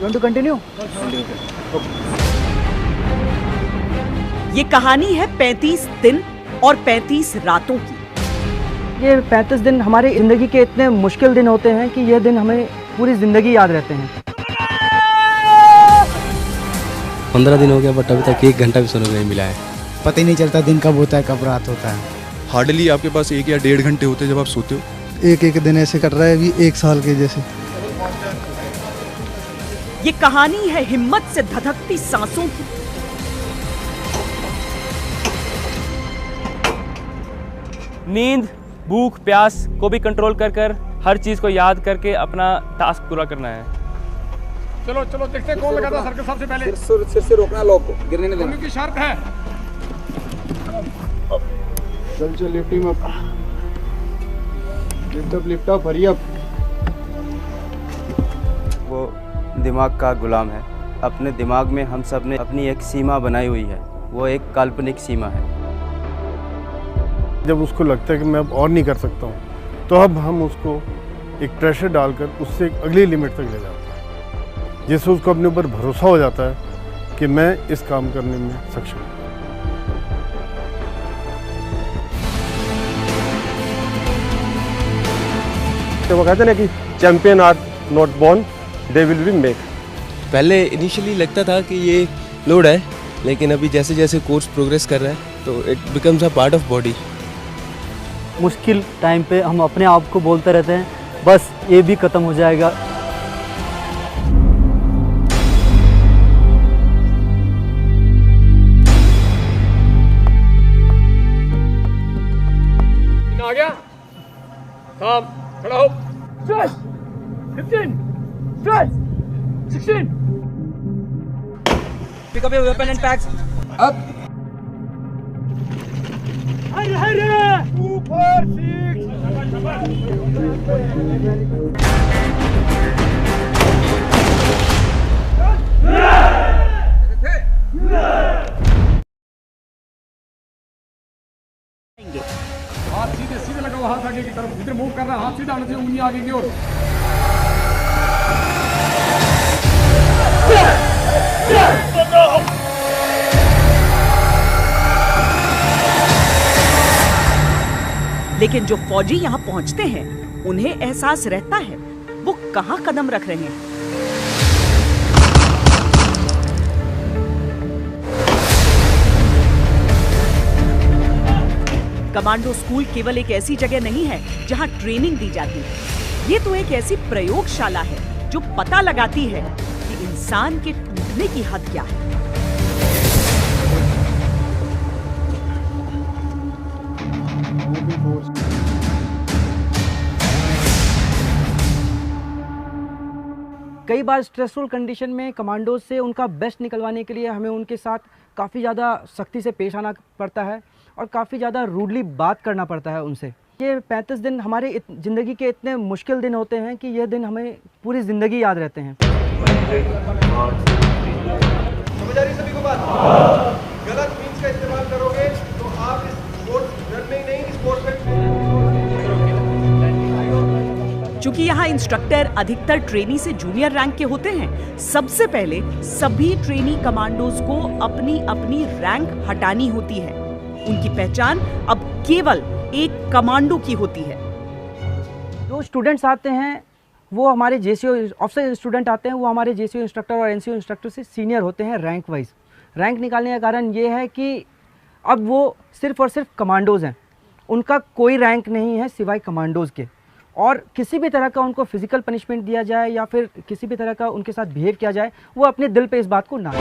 want to continue? ये कहानी है 35 दिन और 35 रातों की। ये 35 दिन हमारी ज़िंदगी के इतने मुश्किल दिन होते हैं कि ये दिन हमें पूरी ज़िंदगी याद रहते हैं। 15 दिन हो गया बट अभी तक 1 घंटा भी सोने को नहीं मिला है। पता ही नहीं चलता दिन कब होता है कब रात होता है। हार्डली आपके पास 1 या 1.5 घंटे होते हैं जब आप सोते हो। एक एक दिन ऐसे कट रहा है अभी 1 साल के जैसे। ये कहानी है हिम्मत से धधकती सांसों की। नींद, भूख, प्यास को भी कंट्रोल कर हर चीज को याद करके अपना टास्क पूरा करना है। चलो चलो देखते हैं कौन लगाता है सर्कल सबसे पहले। सिर से रोकना, लॉक को गिरने नहीं देना। की शर्त है। चल lift him up, lift up, hurry up. वो दिमाग का गुलाम है। अपने दिमाग में हम सब ने अपनी एक सीमा बनाई हुई है, वो एक काल्पनिक सीमा है। जब उसको लगता है कि मैं अब और नहीं कर सकता हूँ, तो अब हम उसको एक प्रेशर डालकर उससे एक अगली लिमिट तक ले जाते हैं, जिससे उसको अपने ऊपर भरोसा हो जाता है कि मैं इस काम करने में सक्षम हूँ। तो वो कहते हैं ना कि champion are not born, they will be made. पहले इनिशियली लगता था कि ये लोड है, लेकिन अभी जैसे जैसे कोर्स प्रोग्रेस कर रहा है तो it becomes a part of body. मुश्किल टाइम पे हम अपने आप को बोलते रहते हैं बस ये भी ख़त्म हो जाएगा। आ गया, काम, खड़ा हो। 12, 15, 12, 16। Pick up your weapon and packs. अब ऊपर 6। हाथ सीधे सीधे लगाओ, हाथ आगे की तरफ, इधर मूव करना, हाथ सीधा आना चाहिए, उंगली आगे की ओर। लेकिन जो फौजी यहाँ पहुँचते हैं उन्हें एहसास रहता है वो कहाँ कदम रख रहे हैं। कमांडो स्कूल केवल एक ऐसी जगह नहीं है जहाँ ट्रेनिंग दी जाती है। ये तो एक ऐसी प्रयोगशाला है जो पता लगाती है कि इंसान के टूटने की हद क्या है। कई बार स्ट्रेसफुल कंडीशन में कमांडोज से उनका बेस्ट निकलवाने के लिए हमें उनके साथ काफ़ी ज़्यादा सख्ती से पेश आना पड़ता है और काफ़ी ज़्यादा रूडली बात करना पड़ता है उनसे। ये 35 दिन हमारे ज़िंदगी के इतने मुश्किल दिन होते हैं कि ये दिन हमें पूरी ज़िंदगी याद रहते हैं। समझ आ रही सभी को बात? गलत मीन्स का इस्तेमाल करोगे तो आप इस स्पोर्ट्स रन में नहीं, स्पोर्ट्स में। चूंकि यहाँ इंस्ट्रक्टर अधिकतर ट्रेनी से जूनियर रैंक के होते हैं, सबसे पहले सभी ट्रेनी कमांडोज को अपनी अपनी रैंक हटानी होती है। उनकी पहचान अब केवल एक कमांडो की होती है। जो स्टूडेंट्स आते हैं वो हमारे जेसीओ ऑफिसर स्टूडेंट आते हैं, वो हमारे जेसीओ इंस्ट्रक्टर और एनसीओ इंस्ट्रक्टर से सीनियर होते हैं रैंक वाइज। रैंक निकालने का कारण ये है कि अब वो सिर्फ और सिर्फ कमांडोज़ हैं, उनका कोई रैंक नहीं है सिवाय कमांडोज़ के। और किसी भी तरह का उनको फिजिकल पनिशमेंट दिया जाए या फिर किसी भी तरह का उनके साथ बिहेव किया जाए, वो अपने दिल पे इस बात को ना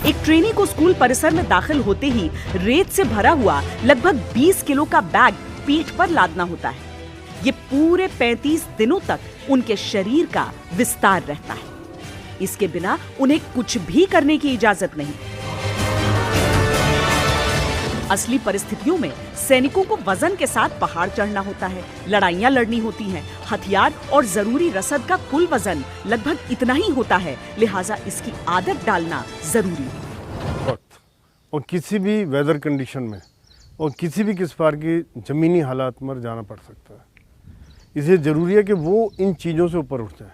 एक ट्रेनी को स्कूल परिसर में दाखिल होते ही रेत से भरा हुआ लगभग 20 किलो का बैग पीठ पर लादना होता है। ये पूरे 35 दिनों तक उनके शरीर का विस्तार रहता है। इसके बिना उन्हें कुछ भी करने की इजाजत नहीं। असली परिस्थितियों में सैनिकों को वजन के साथ पहाड़ चढ़ना होता है, लड़ाइयां लड़नी होती हैं, हथियार और जरूरी रसद का कुल वजन लगभग इतना ही होता है, लिहाजा इसकी आदत डालना जरूरी है। और किसी भी वेदर कंडीशन में और किसी भी प्रकार की ज़मीनी हालात में जाना पड़ सकता है। इसलिए ज़रूरी है कि वो इन चीज़ों से ऊपर उठ जाए।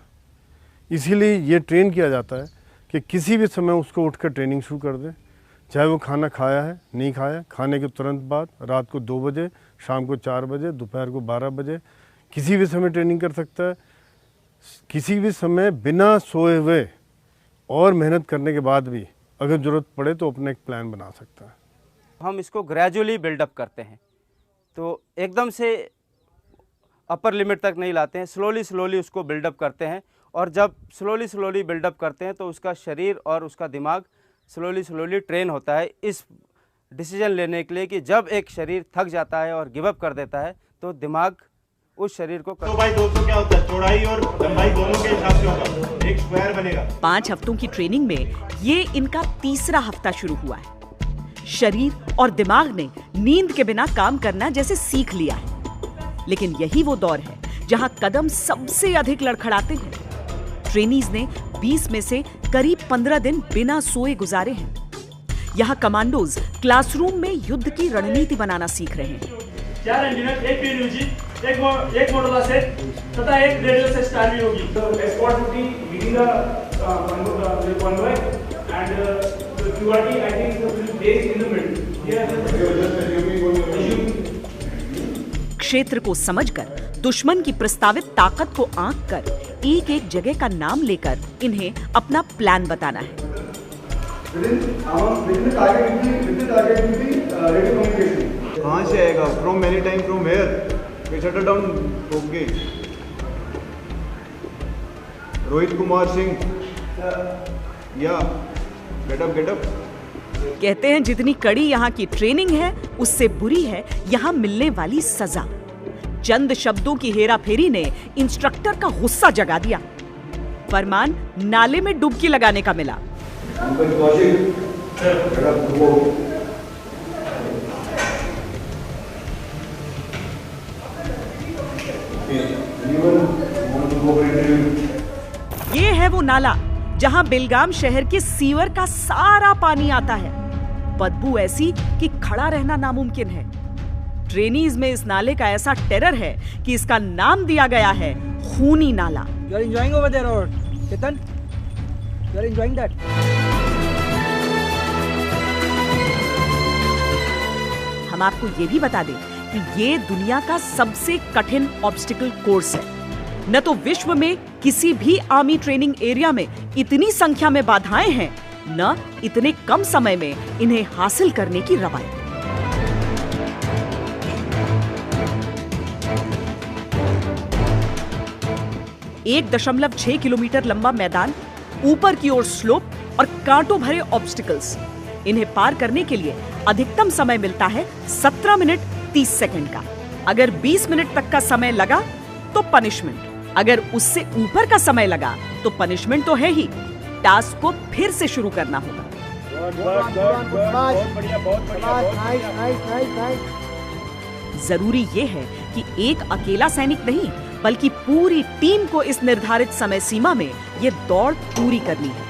इसीलिए ये ट्रेन किया जाता है कि किसी भी समय उसको उठकर ट्रेनिंग शुरू कर दे, चाहे वो खाना खाया है नहीं खाया, खाने के तुरंत बाद, रात को 2 बजे, शाम को 4 बजे, दोपहर को 12 बजे, किसी भी समय ट्रेनिंग कर सकता है। किसी भी समय बिना सोए हुए और मेहनत करने के बाद भी अगर ज़रूरत पड़े तो अपना एक प्लान बना सकता है। हम इसको ग्रेजुअली बिल्डअप करते हैं, तो एकदम से अपर लिमिट तक नहीं लाते हैं, स्लोली उसको बिल्डअप करते हैं। और जब स्लोली बिल्डअप करते हैं तो उसका शरीर और उसका दिमाग स्लोली ट्रेन होता है इस डिसीजन लेने के लिए कि जब एक शरीर थक जाता है और गिव अप कर देता है तो दिमाग उस शरीर को 2x200 क्या होता है, चौड़ाई और लंबाई दोनों के हिसाब से होगा, एक स्क्वायर बनेगा। 5 हफ्तों की ट्रेनिंग में ये इनका तीसरा हफ्ता शुरू हुआ है। शरीर और दिमाग ने नींद के बिना काम करना जैसे सीख लिया है। लेकिन यही वो दौर है जहां कदम सबसे अधिक लड़खड़ाते हैं। ट्रेनीज ने 20 में से करीब 15 दिन बिना सोए गुजारे हैं। यहाँ कमांडोज क्लासरूम में युद्ध की रणनीति बनाना सीख रहे हैं। 4 एंटीनर, एक पीएनयूजी, एक मोटोला सेट तथा एक रेडियो से स्टार भी होगी। तो escort duty leading the convoy and the QRT I think is based in the middle. क्षेत्र को समझकर दुश्मन की प्रस्तावित ताकत को आंक कर एक एक जगह का नाम लेकर इन्हें अपना प्लान बताना है। कहाँ से आएगा? From many time, from where? We shut down okay. Rohit Kumar Singh, या गेट अप। कहते हैं जितनी कड़ी यहाँ की ट्रेनिंग है उससे बुरी है यहाँ मिलने वाली सजा। चंद शब्दों की हेराफेरी ने इंस्ट्रक्टर का गुस्सा जगा दिया। फरमान नाले में डुबकी लगाने का मिला। ये है वो नाला जहां बेलगाम शहर के सीवर का सारा पानी आता है। बदबू ऐसी कि खड़ा रहना नामुमकिन है। ट्रेनीज में इस नाले का ऐसा टेरर है कि इसका नाम दिया गया है खूनी नाला। You are enjoying over there, or Ketan? You are enjoying that? हम आपको ये भी बता दें कि ये दुनिया का सबसे कठिन ऑब्स्टिकल कोर्स है। न तो विश्व में किसी भी आर्मी ट्रेनिंग एरिया में इतनी संख्या में बाधाएं हैं, न इतने कम समय में इन्हें हासिल करने की रवायत। 1.6 किलोमीटर लंबा मैदान, ऊपर की ओर स्लोप और कांटों भरे ऑब्स्टिकल्स। इन्हें पार करने के लिए अधिकतम समय मिलता है 17 मिनट 30 सेकंड का। अगर 20 मिनट तक का समय लगा तो पनिशमेंट, अगर उससे ऊपर का समय लगा तो पनिशमेंट तो है ही, टास्क को फिर से शुरू करना होगा। जरूरी यह है कि एक अकेला सैनिक नहीं बल्कि पूरी टीम को इस निर्धारित समय सीमा में ये दौड़ पूरी करनी है।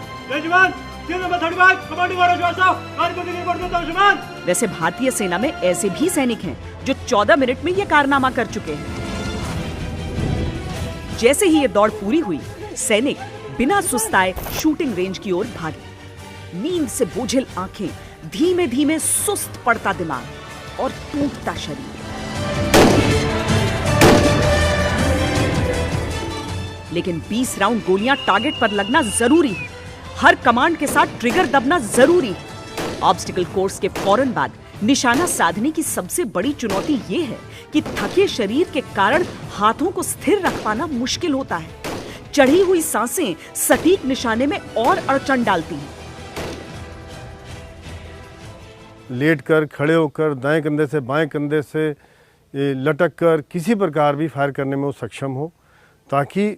वैसे भारतीय सेना में ऐसे भी सैनिक हैं जो 14 मिनट में ये कारनामा कर चुके हैं। जैसे ही ये दौड़ पूरी हुई, सैनिक बिना सुस्ताए शूटिंग रेंज की ओर भागे। नींद से बोझिल आंखें, धीमे धीमे सुस्त पड़ता दिमाग और टूटता शरीर। लेकिन 20 राउंड गोलियां टारगेट पर लगना जरूरी है। हर कमांड के साथ ट्रिगर दबना जरूरी है। ऑब्स्टिकल कोर्स के फौरन बाद निशाना साधने की सबसे बड़ी चुनौती ये है कि थके शरीर के कारण हाथों को स्थिर रख पाना मुश्किल होता है। चढ़ी हुई सांसें सटीक निशाने में और अड़चन डालती हैं। लेट कर, खड़े होकर, दाएं कंधे से बाएं कंधे से लटक कर किसी प्रकार भी फायर करने में वो सक्षम हो, ताकि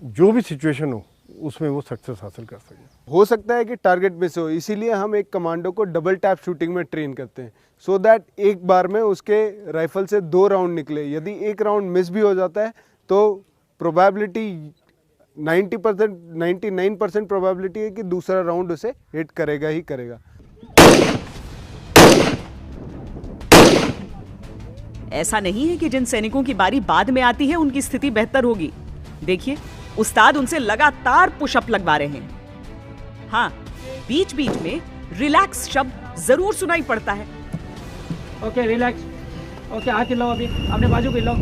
जो भी सिचुएशन हो उसमें वो सक्सेस हासिल कर सके। हो सकता है कि टारगेट मिस हो, इसीलिए हम एक कमांडो को डबल टैप शूटिंग में ट्रेन करते हैं, सो दैट एक बार में उसके राइफल से 2 राउंड निकले। यदि एक राउंड मिस भी हो जाता है तो प्रोबेबिलिटी 90%, 99% प्रोबेबिलिटी है कि दूसरा राउंड उसे हिट करेगा ही करेगा। ऐसा नहीं है कि जिन सैनिकों की बारी बाद में आती है उनकी स्थिति बेहतर होगी। देखिए, उस्ताद उनसे लगातार पुशअप लगवा रहे हैं। हाँ, बीच बीच में रिलैक्स शब्द जरूर सुनाई पड़ता है। Okay, relax. ओके, हाथ हिलाओ, अभी अपने बाजू को हिलाओ,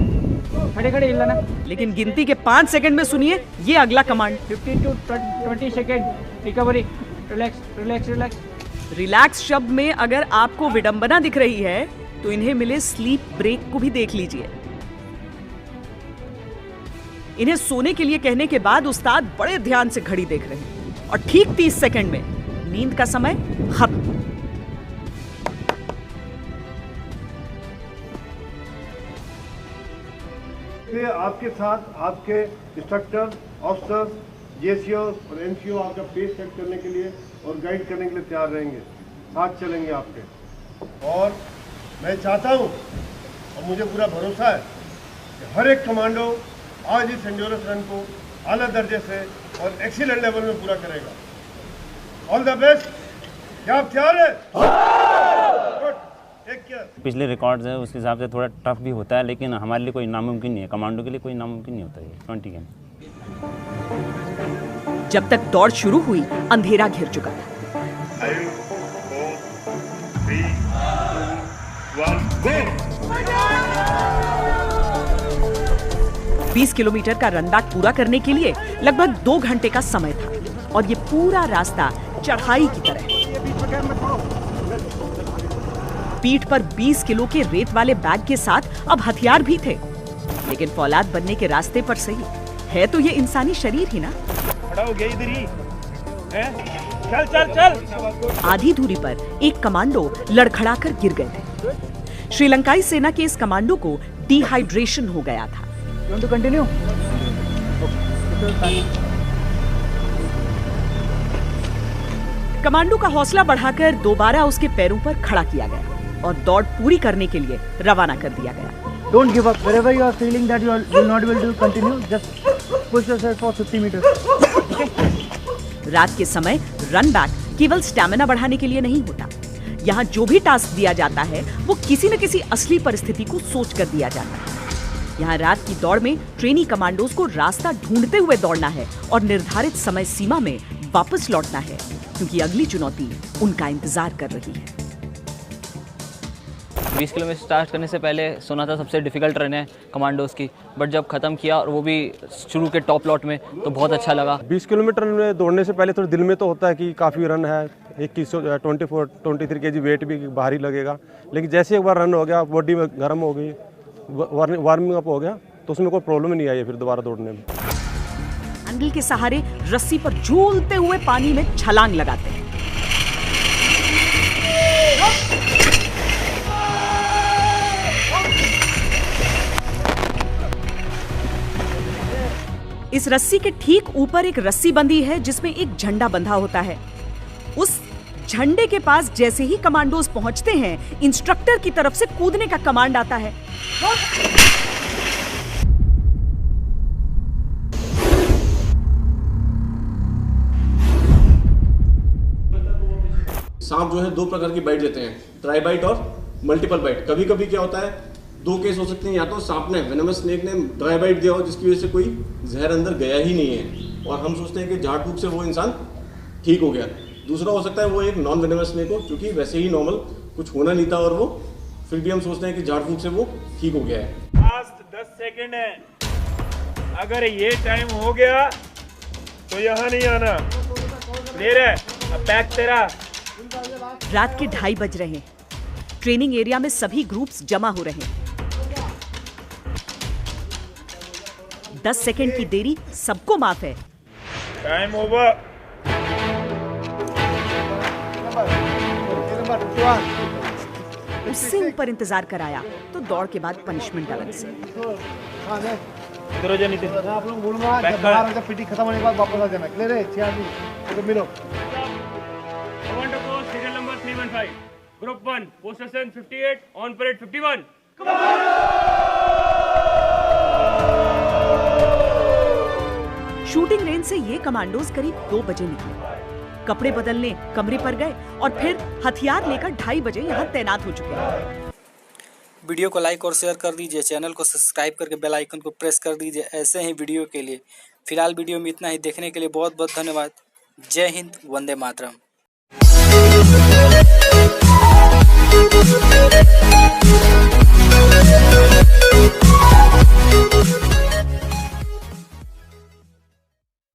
खड़े खड़े हिलाना। लेकिन गिनती के 5 सेकंड में सुनिए ये अगला command. 15 to 20 second recovery. Relax relax relax. Relax शब्द में अगर आपको विडंबना दिख रही है तो इन्हें मिले स्लीप ब्रेक को भी देख लीजिए। इन्हें सोने के लिए कहने के बाद उस्ताद बड़े ध्यान से घड़ी देख रहे हैं और ठीक 30 सेकंड में नींद का समय खत्म। आपके साथ आपके इंस्ट्रक्टर, ऑफिसर्स, जेसीओ और एनसीओ आपका पेस सेट करने के लिए और गाइड करने के लिए तैयार रहेंगे, साथ चलेंगे आपके। और मैं चाहता हूं और मुझे पूरा भरोसा है कि हर एक कमांडो आज इस एंड्योरेंस रन को आला दर्जे से और एक्सीलेंट लेवल में पूरा करेगा। All the best. क्या आप तैयार हैं? पिछले रिकॉर्ड्स है उसके हिसाब से थोड़ा टफ भी होता है, लेकिन हमारे लिए कोई नामुमकिन नहीं है, कमांडो के लिए कोई नामुमकिन नहीं होता है 20 गेम। जब तक दौड़ शुरू हुई अंधेरा घिर चुका था। 5, 4, 3, 2, 1, गो। 20 किलोमीटर का रन बैक पूरा करने के लिए लगभग 2 घंटे का समय था और ये पूरा रास्ता चढ़ाई की तरह है। पीठ पर 20 किलो के रेत वाले बैग के साथ अब हथियार भी थे, लेकिन फौलाद बनने के रास्ते पर सही है तो ये इंसानी शरीर ही ना। खड़ा हो गया इधर ही है? चल चल चल। आधी दूरी पर एक कमांडो लड़खड़ाकर गिर गए थे। श्रीलंकाई सेना के इस कमांडो को डिहाइड्रेशन हो गया था। You want to continue? Commando का हौसला बढ़ाकर दोबारा उसके पैरों पर खड़ा किया गया और दौड़ पूरी करने के लिए रवाना कर दिया गया। Don't give up. Wherever you are feeling that you will not be able to continue, just push yourself for 50 meters. Okay? रात के समय रन बैक केवल स्टैमिना बढ़ाने के लिए नहीं होता। यहाँ जो भी टास्क दिया जाता है वो किसी न किसी असली परिस्थिति को सोच कर दिया जाता है। यहाँ रात की दौड़ में ट्रेनी कमांडोज को रास्ता ढूंढते हुए दौड़ना है और निर्धारित समय सीमा में वापस लौटना है, क्योंकि अगली चुनौती उनका इंतजार कर रही है। 20 किलोमीटर स्टार्ट करने से पहले सुना था सबसे डिफिकल्ट रन है कमांडोज की, बट जब ख़त्म किया और वो भी शुरू के टॉप लॉट में तो बहुत अच्छा लगा। 20 किलोमीटर में दौड़ने से पहले थोड़ा दिल में तो होता है कि काफ़ी रन है, 23 केजी वेट भी भारी लगेगा, लेकिन जैसे एक बार रन हो गया, बॉडी में गर्म हो गई, वार्मिंग अप हो गया, तो उसमें कोई प्रॉब्लम नहीं आई फिर दोबारा दौड़ने में। हैंडल के सहारे रस्सी पर झूलते हुए पानी में छलांग लगाते हैं। इस रस्सी के ठीक ऊपर एक रस्सी बंधी है जिसमें एक झंडा बंधा होता है। उस झंडे के पास जैसे ही कमांडोज पहुंचते हैं, इंस्ट्रक्टर की तरफ से कूदने का कमांड आता है। सांप जो है 2 प्रकार की बाइट देते हैं, ट्राई बाइट और मल्टीपल बाइट। कभी कभी क्या होता है, 2 केस हो सकते हैं, या तो सांप ने, वेनमस स्नेक ने ड्राई बाइट दिया हो जिसकी वजह से कोई जहर अंदर गया ही नहीं है और हम सोचते हैं कि झाड़ फूक से वो इंसान ठीक हो गया। दूसरा हो सकता है वो एक नॉन वेनमस स्नेक हो, क्योंकि वैसे ही नॉर्मल कुछ होना नहीं था और वो फिर भी हम सोचते हैं कि झाड़ फूक से वो ठीक हो गया है। लास्ट 10 सेकंड है, अगर ये टाइम हो गया तो यहाँ नहीं आना। क्लियर है? अब बैक तेरा। रात के 2:30 बज रहे हैं। ट्रेनिंग एरिया में सभी ग्रुप्स जमा हो रहे हैं। 10 सेकंड की देरी सबको माफ है। Time over. उससे ऊपर इंतजार कराया तो दौड़ के बाद पनिशमेंट अलग से। आप लोग बोलूंगा जब पीटी खत्म होने के बाद वापस आ जाना। क्लियर है? तो मिलो। कमांडो को serial number 315, group 1, पोस्टेशन 58, on parade 51। Shooting range से ये कमांडोज करीब 2 बजे निकले। कपड़े बदलने कमरे पर गए और फिर हथियार लेकर 2:30 बजे यहाँ तैनात हो चुके हैं। वीडियो को लाइक और शेयर कर दीजिए, चैनल को सब्सक्राइब करके बेल आइकन को प्रेस कर दीजिए ऐसे ही वीडियो के लिए। फिलहाल वीडियो में इतना ही, देखने के लिए बहुत बहुत धन्यवाद। जय हिंद, वंदे मातरम।